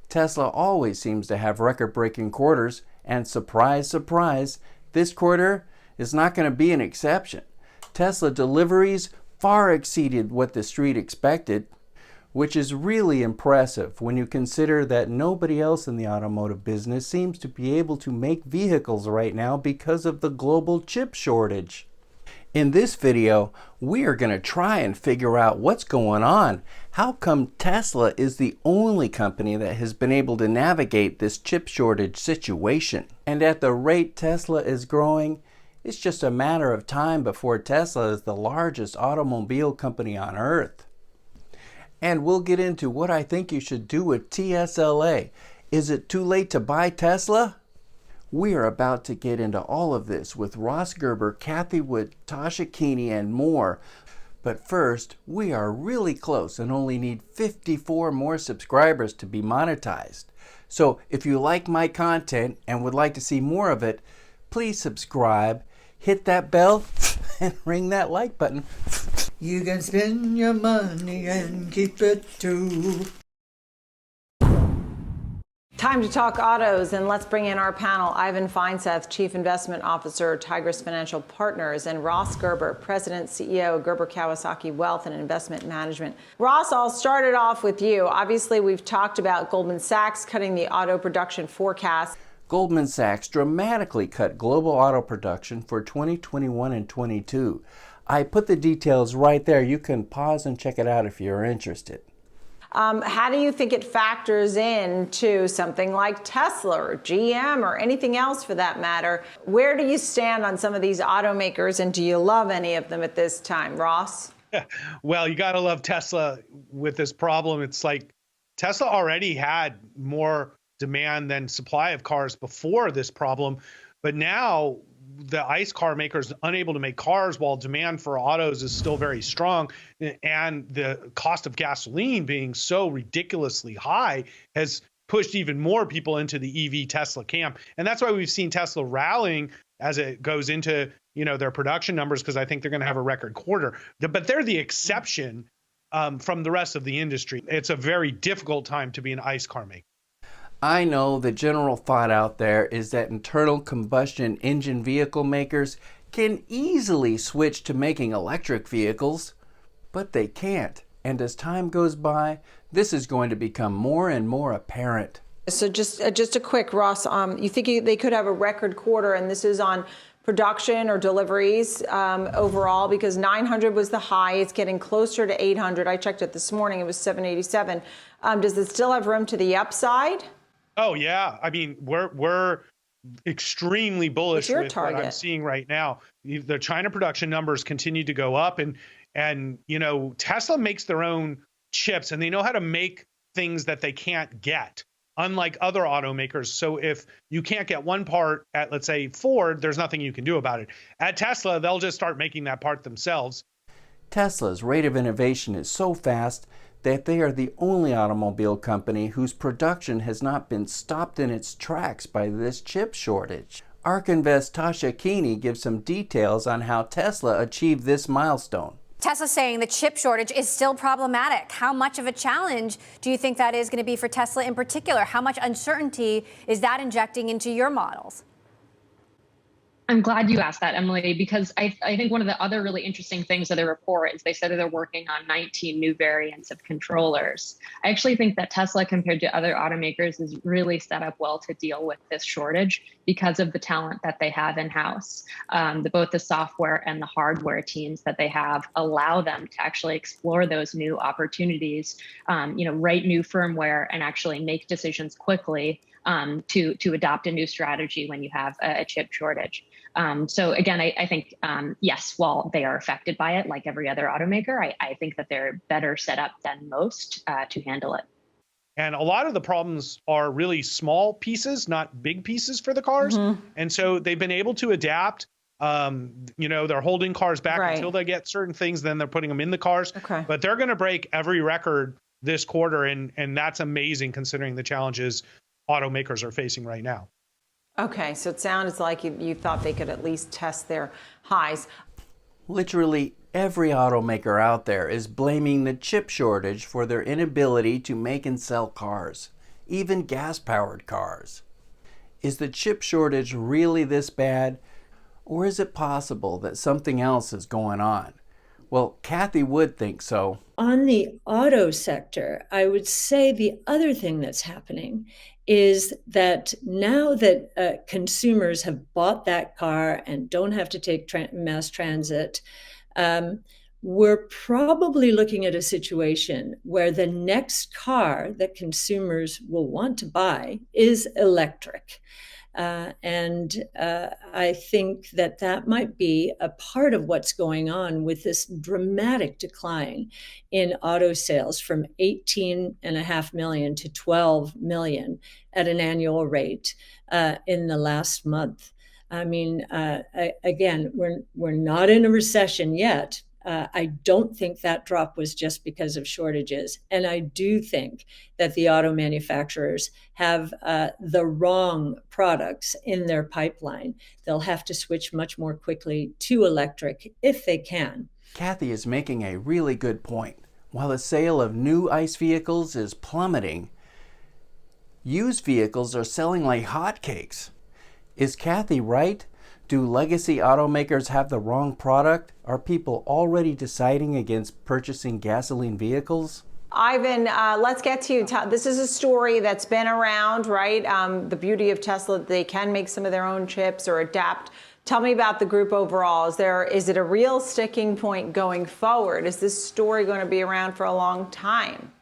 Tesla always seems to have record-breaking quarters, and surprise, surprise, this quarter is not going to be an exception. Tesla deliveries far exceeded what the street expected, which is really impressive when you consider that nobody else in the automotive business seems to be able to make vehicles right now because of the global chip shortage. In this video, we are going to try and figure out what's going on. How come Tesla is the only company that has been able to navigate this chip shortage situation? And at the rate Tesla is growing, it's just a matter of time before Tesla is the largest automobile company on earth. And we'll get into what I think you should do with TSLA. Is it too late to buy Tesla? We are about to get into all of this with Ross Gerber, Cathie Wood, Tasha Keeney, and more. But first, we are really close and only need 54 more subscribers to be monetized. So if you like my content and would like to see more of it, please subscribe, hit that bell, and ring that like button. You can spend your money and keep it too. Time to talk autos, and let's bring in our panel. Ivan Feinseth, Chief Investment Officer, Tigris Financial Partners, and Ross Gerber, President, CEO, Gerber Kawasaki Wealth and Investment Management. Ross, I'll start it off with you. Obviously, we've talked about Goldman Sachs cutting the auto production forecast. Goldman Sachs dramatically cut global auto production for 2021 and 22. I put the details right there. You can pause and check it out if you're interested. How do you think it factors into something like Tesla or GM or anything else for that matter? Where do you stand on some of these automakers, and do you love any of them at this time, Ross? Well, you got to love Tesla with this problem. It's like Tesla already had more demand than supply of cars before this problem, but now the ICE car makers unable to make cars while demand for autos is still very strong, and the cost of gasoline being so ridiculously high has pushed even more people into the EV Tesla camp. And that's why we've seen Tesla rallying as it goes into, their production numbers, because I think they're going to have a record quarter. But they're the exception from the rest of the industry. It's a very difficult time to be an ICE car maker. I know the general thought out there is that internal combustion engine vehicle makers can easily switch to making electric vehicles, but they can't. And as time goes by, this is going to become more and more apparent. So just a quick, Ross, you think they could have a record quarter, and this is on production or deliveries overall, because 900 was the high. It's getting closer to 800. I checked it this morning. It was 787. Does it still have room to the upside? Oh, yeah. I mean, we're extremely bullish with what I'm seeing right now. The China production numbers continue to go up, and Tesla makes their own chips, and they know how to make things that they can't get, unlike other automakers. So if you can't get one part at, let's say, Ford, there's nothing you can do about it. At Tesla, they'll just start making that part themselves. Tesla's rate of innovation is so fast that they are the only automobile company whose production has not been stopped in its tracks by this chip shortage. ARK Invest Tasha Keeney gives some details on how Tesla achieved this milestone. Tesla's saying the chip shortage is still problematic. How much of a challenge do you think that is going to be for Tesla in particular? How much uncertainty is that injecting into your models? I'm glad you asked that, Emily, because I think one of the other really interesting things of the report is they said that they're working on 19 new variants of controllers. I actually think that Tesla, compared to other automakers, is really set up well to deal with this shortage because of the talent that they have in-house. Both the software and the hardware teams that they have allow them to actually explore those new opportunities, write new firmware, and actually make decisions quickly to adopt a new strategy when you have a chip shortage. So again, I think, yes, while they are affected by it, like every other automaker, I think that they're better set up than most to handle it. And a lot of the problems are really small pieces, not big pieces for the cars. Mm-hmm. And so they've been able to adapt. They're holding cars back until they get certain things, then they're putting them in the cars. Okay. But they're going to break every record this quarter, and that's amazing considering the challenges automakers are facing right now. Okay, so it sounds like you thought they could at least test their highs. Literally every automaker out there is blaming the chip shortage for their inability to make and sell cars. even gas-powered cars. Is the chip shortage really this bad? Or is it possible that something else is going on? Well, Cathie Wood thinks so. On the auto sector, I would say the other thing that's happening is that now that consumers have bought that car and don't have to take mass transit, we're probably looking at a situation where the next car that consumers will want to buy is electric. I think that might be a part of what's going on with this dramatic decline in auto sales from 18.5 million to 12 million at an annual rate in the last month. I mean, again, we're not in a recession yet. I don't think that drop was just because of shortages. And I do think that the auto manufacturers have the wrong products in their pipeline. They'll have to switch much more quickly to electric if they can. Cathie is making a really good point. While the sale of new ICE vehicles is plummeting, used vehicles are selling like hotcakes. Is Cathie right? Do legacy automakers have the wrong product? Are people already deciding against purchasing gasoline vehicles? Ivan, let's get to you. This is a story that's been around, right? The beauty of Tesla, they can make some of their own chips or adapt. Tell me about the group overall. Is it a real sticking point going forward? Is this story going to be around for a long time?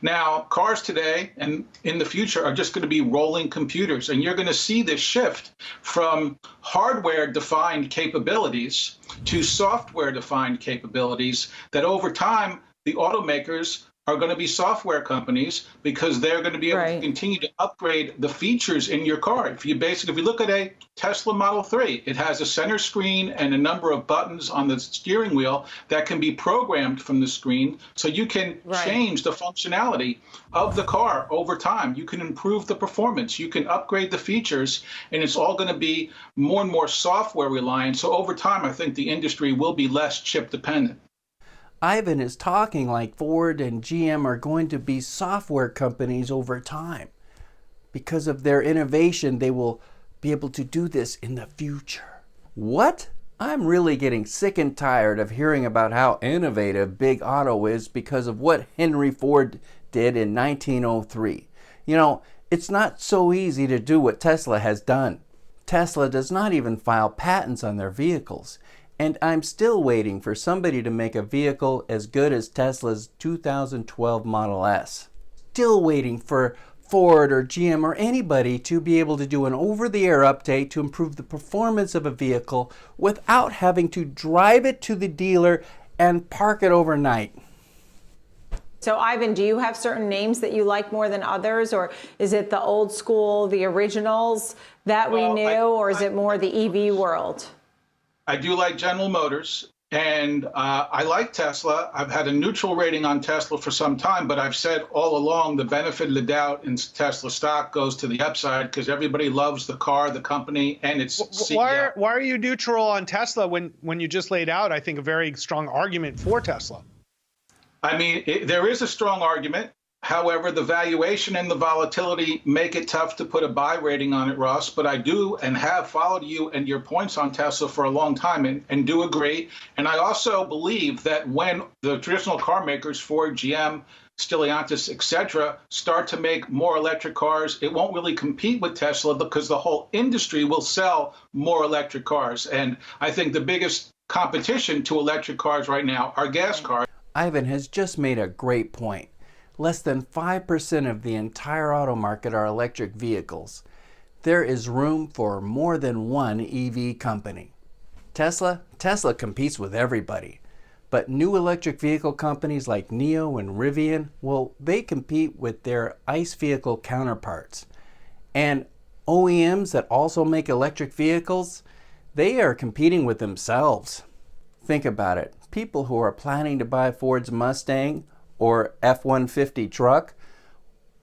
Now, cars today and in the future are just going to be rolling computers, and you're going to see this shift from hardware-defined capabilities to software-defined capabilities that over time the automakers are going to be software companies because they're going to be able to continue to upgrade the features in your car. If you look at a Tesla Model 3, it has a center screen and a number of buttons on the steering wheel that can be programmed from the screen, so you can change the functionality of the car over time. You can improve the performance, you can upgrade the features, and it's all going to be more and more software reliant. So over time, I think the industry will be less chip dependent. Ivan is talking like Ford and GM are going to be software companies over time. Because of their innovation, they will be able to do this in the future. What? I'm really getting sick and tired of hearing about how innovative Big Auto is because of what Henry Ford did in 1903. You know, it's not so easy to do what Tesla has done. Tesla does not even file patents on their vehicles. And I'm still waiting for somebody to make a vehicle as good as Tesla's 2012 Model S. Still waiting for Ford or GM or anybody to be able to do an over-the-air update to improve the performance of a vehicle without having to drive it to the dealer and park it overnight. So Ivan, do you have certain names that you like more than others, or is it the old school, the originals that we knew, or is it more the EV world? I do like General Motors, and I like Tesla. I've had a neutral rating on Tesla for some time, but I've said all along the benefit of the doubt in Tesla stock goes to the upside because everybody loves the car, the company, and its CEO. Why are you neutral on Tesla when you just laid out, I think, a very strong argument for Tesla? I mean, there is a strong argument. However, the valuation and the volatility make it tough to put a buy rating on it, Ross. But I do and have followed you and your points on Tesla for a long time and do agree. And I also believe that when the traditional car makers, Ford, GM, Stellantis, et cetera, start to make more electric cars, it won't really compete with Tesla because the whole industry will sell more electric cars. And I think the biggest competition to electric cars right now are gas cars. Ivan has just made a great point. Less than 5% of the entire auto market are electric vehicles. There is room for more than one EV company. Tesla competes with everybody. But new electric vehicle companies like NIO and Rivian, well, they compete with their ICE vehicle counterparts. And OEMs that also make electric vehicles, they are competing with themselves. Think about it. People who are planning to buy Ford's Mustang or F-150 truck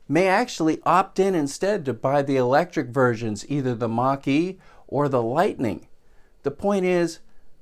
may actually opt in instead to buy the electric versions, either the Mach-E or the Lightning. The point is,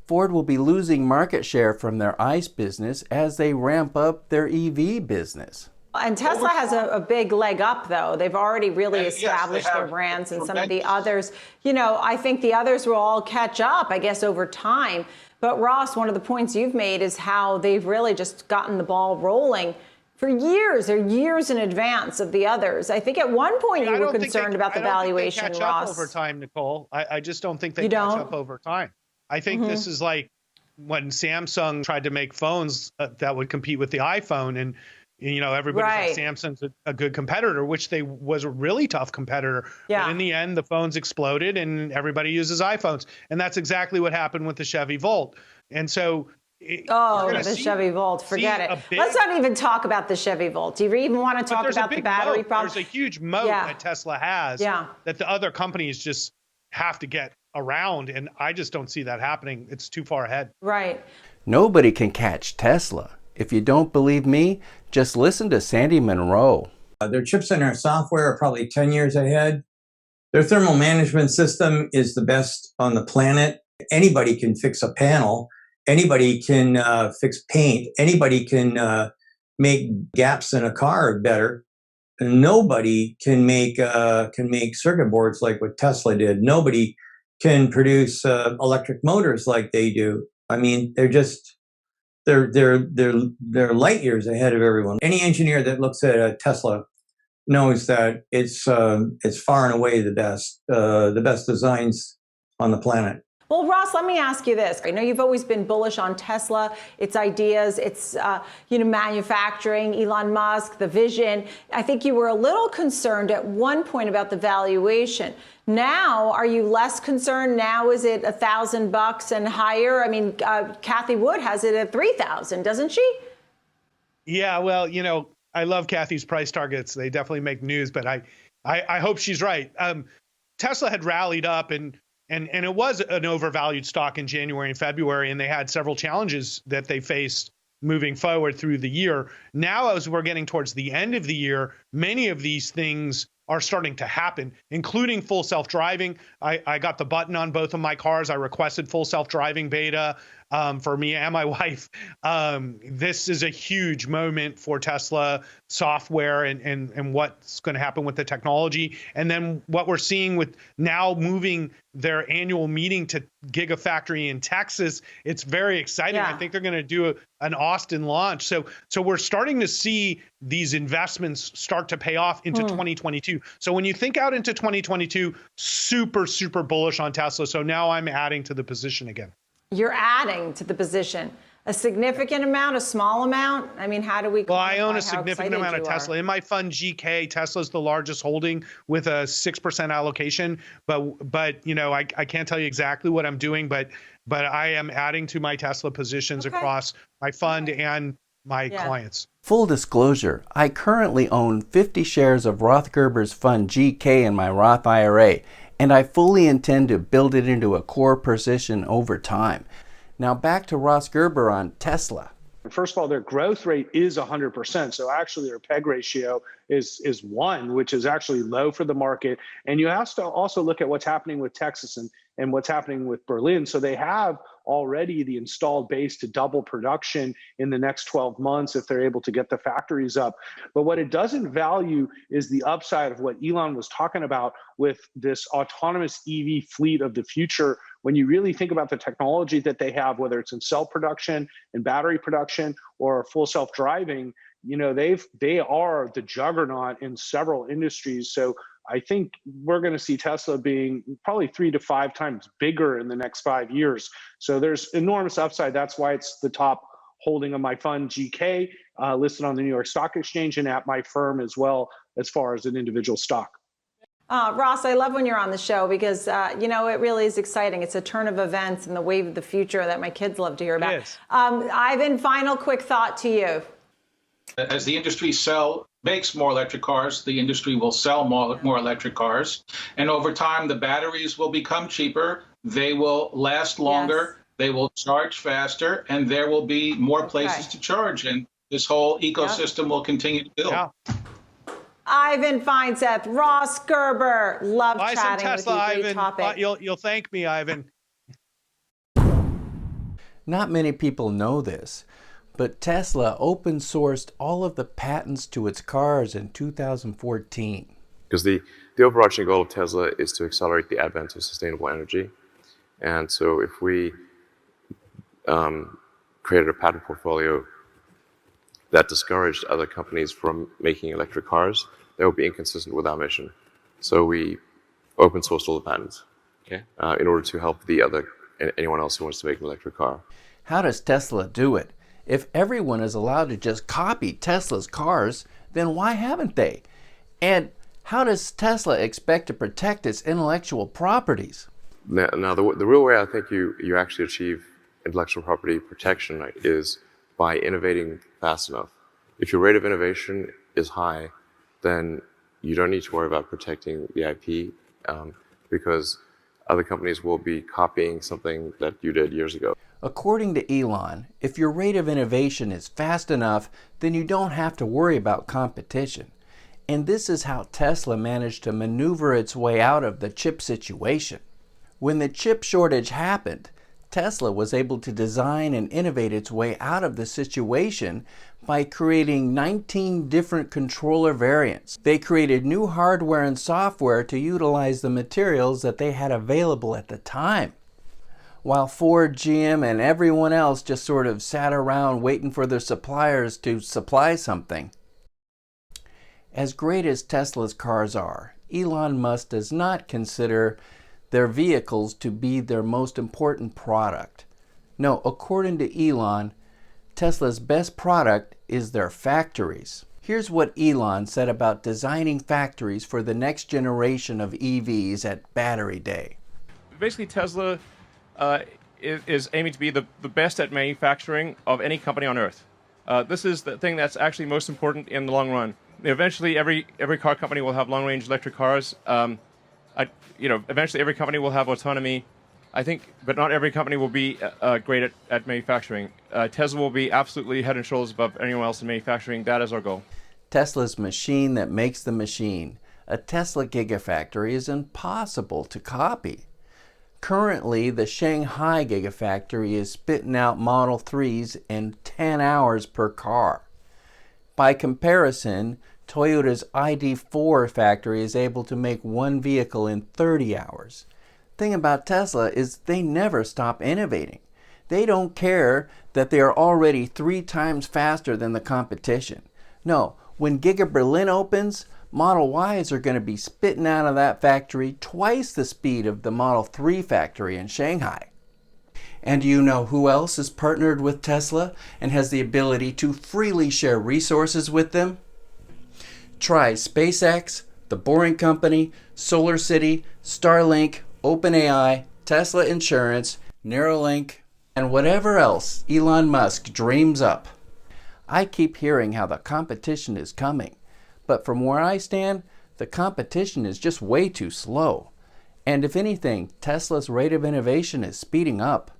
Ford will be losing market share from their ICE business as they ramp up their EV business. And Tesla has a big leg up, though. They've already really established their brands, and some of the others, I think the others will all catch up, I guess, over time. But Ross, one of the points you've made is how they've really just gotten the ball rolling for years or years in advance of the others. I think at one point you were concerned about the valuation, Ross. Up over time, Nicole. I just don't think they catch up over time. I think this is like when Samsung tried to make phones that would compete with the iPhone, and everybody thought Samsung's a good competitor, which they was a really tough competitor. Yeah. But in the end, the phones exploded and everybody uses iPhones. And that's exactly what happened with the Chevy Volt. And so the Chevy Volt, forget it. Let's not even talk about the Chevy Volt. Do you even want to talk about the battery problem? There's a huge moat that Tesla has that the other companies just have to get around. And I just don't see that happening. It's too far ahead. Right. Nobody can catch Tesla. If you don't believe me, just listen to Sandy Monroe. Their chips and their software are probably 10 years ahead. Their thermal management system is the best on the planet. Anybody can fix a panel. Anybody can fix paint. Anybody can make gaps in a car better. And nobody can make circuit boards like what Tesla did. Nobody can produce electric motors like they do. I mean, they're light years ahead of everyone. Any engineer that looks at a Tesla knows that it's far and away the best designs on the planet. Well, Ross, let me ask you this. I know you've always been bullish on Tesla, its ideas, its manufacturing, Elon Musk, the vision. I think you were a little concerned at one point about the valuation. Now, are you less concerned? Now, is it $1,000 and higher? I mean, Cathie Wood has it at $3,000, doesn't she? Yeah, well, I love Cathie's price targets. They definitely make news, but I hope she's right. Tesla had rallied up and it was an overvalued stock in January and February, and they had several challenges that they faced moving forward through the year. Now, as we're getting towards the end of the year, many of these things are starting to happen, including full self-driving. I got the button on both of my cars. I requested full self-driving beta for me and my wife. This is a huge moment for Tesla software and what's going to happen with the technology. And then what we're seeing with now moving their annual meeting to Gigafactory in Texas, it's very exciting. I think they're going to do an Austin launch. So we're starting to see these investments start to pay off into 2022. So when you think out into 2022, super, super bullish on Tesla. So now I'm adding to the position again. You're adding to the position. A significant amount, a small amount? I mean, how do we Well, I own a significant amount of Tesla. In my fund GK, Tesla's the largest holding with a 6% allocation. But I can't tell you exactly what I'm doing, but I am adding to my Tesla positions across my fund and my clients. Full disclosure, I currently own 50 shares of Ross Gerber's fund GK in my Roth IRA, and I fully intend to build it into a core position over time. Now back to Ross Gerber on Tesla. First of all, their growth rate is 100%. So actually their PEG ratio is 1, which is actually low for the market. And you have to also look at what's happening with Texas and what's happening with Berlin. So they have already the installed base to double production in the next 12 months if they're able to get the factories up. But what it doesn't value is the upside of what Elon was talking about with this autonomous EV fleet of the future. When you really think about the technology that they have, whether it's in cell production and battery production or full self-driving, they are the juggernaut in several industries. So I think we're going to see Tesla being probably 3 to 5 times bigger in the next 5 years. So there's enormous upside. That's why it's the top holding of my fund GK, listed on the New York Stock Exchange and at my firm as well as far as an individual stock. Ross, I love when you're on the show because, it really is exciting. It's a turn of events and the wave of the future that my kids love to hear about. Yes. Ivan, final quick thought to you. As the industry makes more electric cars, the industry will sell more electric cars. And over time, the batteries will become cheaper. They will last longer. Yes. They will charge faster. And there will be more places to charge. And this whole ecosystem will continue to build. Yeah. Ivan Feinseth, Ross Gerber, love Buy chatting some Tesla, with you. Great Ivan. topic. You'll thank me, Ivan. Not many people know this, but Tesla open sourced all of the patents to its cars in 2014. Because the overarching goal of Tesla is to accelerate the advent of sustainable energy. And so if we created a patent portfolio that discouraged other companies from making electric cars, that would be inconsistent with our mission. So we open sourced all the patents in order to help anyone else who wants to make an electric car. How does Tesla do it? If everyone is allowed to just copy Tesla's cars, then why haven't they? And how does Tesla expect to protect its intellectual properties? Now the real way I think you actually achieve intellectual property protection is by innovating fast enough. If your rate of innovation is high, then you don't need to worry about protecting the IP because other companies will be copying something that you did years ago. According to Elon, if your rate of innovation is fast enough, then you don't have to worry about competition. And this is how Tesla managed to maneuver its way out of the chip situation. When the chip shortage happened, Tesla was able to design and innovate its way out of the situation by creating 19 different controller variants. They created new hardware and software to utilize the materials that they had available at the time. While Ford, GM, and everyone else just sort of sat around waiting for their suppliers to supply something. As great as Tesla's cars are, Elon Musk does not consider their vehicles to be their most important product. No, according to Elon, Tesla's best product is their factories. Here's what Elon said about designing factories for the next generation of EVs at Battery Day. Basically, Tesla is aiming to be the best at manufacturing of any company on Earth. This is the thing that's actually most important in the long run. Eventually, every car company will have long-range electric cars. Eventually every company will have autonomy, I think, but not every company will be great at manufacturing. Tesla will be absolutely head and shoulders above anyone else in manufacturing. That is our goal. Tesla's machine that makes the machine. A Tesla Gigafactory is impossible to copy. Currently, the Shanghai Gigafactory is spitting out Model 3s in 10 hours per car. By comparison, Toyota's ID4 factory is able to make one vehicle in 30 hours. Thing about Tesla is they never stop innovating. They don't care that they are already 3 times faster than the competition. No, when Giga Berlin opens, Model Ys are going to be spitting out of that factory twice the speed of the Model 3 factory in Shanghai. And do you know who else is partnered with Tesla and has the ability to freely share resources with them? Try SpaceX, The Boring Company, SolarCity, Starlink, OpenAI, Tesla Insurance, Neuralink, and whatever else Elon Musk dreams up. I keep hearing how the competition is coming, but from where I stand, the competition is just way too slow. And if anything, Tesla's rate of innovation is speeding up.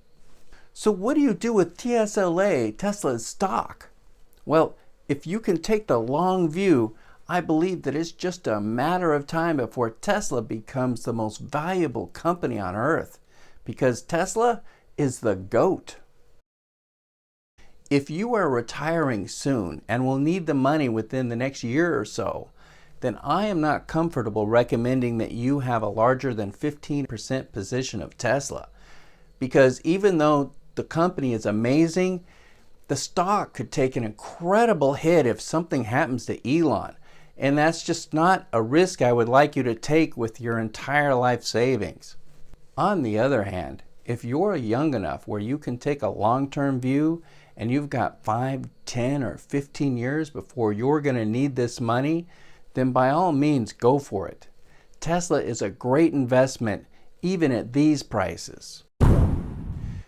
So what do you do with TSLA, Tesla's stock? Well, if you can take the long view, I believe that it's just a matter of time before Tesla becomes the most valuable company on earth, because Tesla is the GOAT. If you are retiring soon and will need the money within the next year or so, then I am not comfortable recommending that you have a larger than 15% position of Tesla, because even though the company is amazing, the stock could take an incredible hit if something happens to Elon. And that's just not a risk I would like you to take with your entire life savings. On the other hand, if you're young enough where you can take a long-term view and you've got 5, 10, or 15 years before you're going to need this money, then by all means go for it. Tesla is a great investment even at these prices.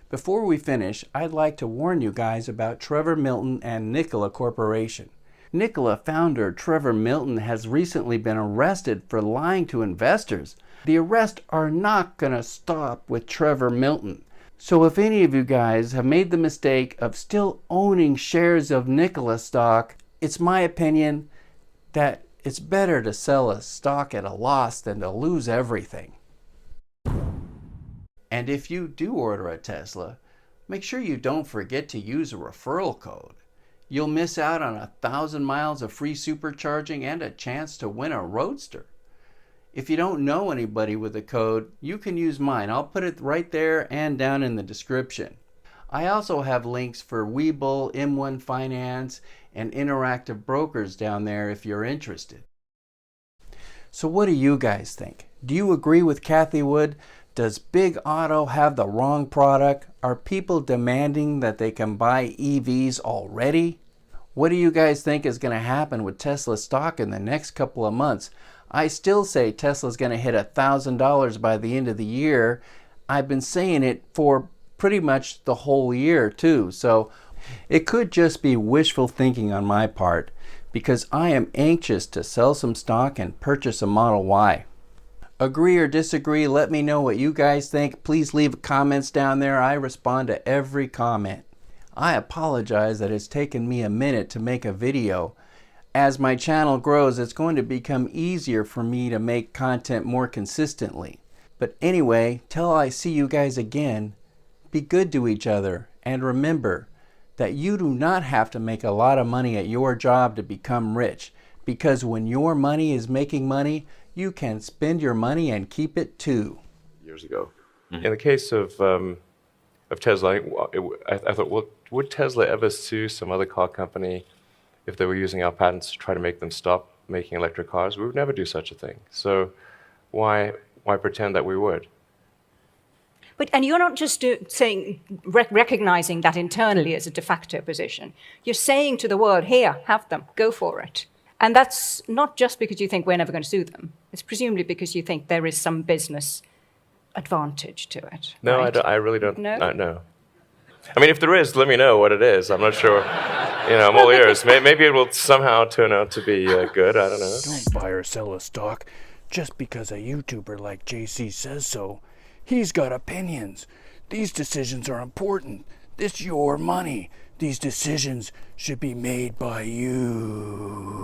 Before we finish, I'd like to warn you guys about Trevor Milton and Nikola Corporation. Nikola founder Trevor Milton has recently been arrested for lying to investors. The arrests are not going to stop with Trevor Milton. So if any of you guys have made the mistake of still owning shares of Nikola stock, it's my opinion that it's better to sell a stock at a loss than to lose everything. And if you do order a Tesla, Make sure you don't forget to use a referral code. You'll miss out on 1,000 miles of free supercharging and a chance to win a Roadster. If you don't know anybody with a code, you can use mine. I'll put it right there and down in the description. I also have links for Webull, M1 Finance, and Interactive Brokers down there if you're interested. So what do you guys think? Do you agree with Cathie Wood? Does Big Auto have the wrong product? Are people demanding that they can buy EVs already? What do you guys think is going to happen with Tesla stock in the next couple of months? I still say Tesla's going to hit $1,000 by the end of the year. I've been saying it for pretty much the whole year too. So it could just be wishful thinking on my part, because I am anxious to sell some stock and purchase a Model Y. Agree or disagree, let me know what you guys think. Please leave comments down there. I respond to every comment. I apologize that it's taken me a minute to make a video. As my channel grows, it's going to become easier for me to make content more consistently. But anyway, till I see you guys again, be good to each other, and remember that you do not have to make a lot of money at your job to become rich, because when your money is making money, you can spend your money and keep it too. Years ago. In the case of Tesla, I thought, would Tesla ever sue some other car company if they were using our patents to try to make them stop making electric cars? We would never do such a thing. So why pretend that we would? And you're not just recognizing that internally as a de facto position. You're saying to the world, here, have them, go for it. And that's not just because you think we're never going to sue them. It's presumably because you think there is some business advantage to it. No, right? I really don't. No? No. I mean, if there is, let me know what it is. I'm not sure. I'm all ears. Maybe it will somehow turn out to be good. I don't know. Don't buy or sell a stock just because a YouTuber like JC says so. He's got opinions. These decisions are important. This is your money. These decisions should be made by you.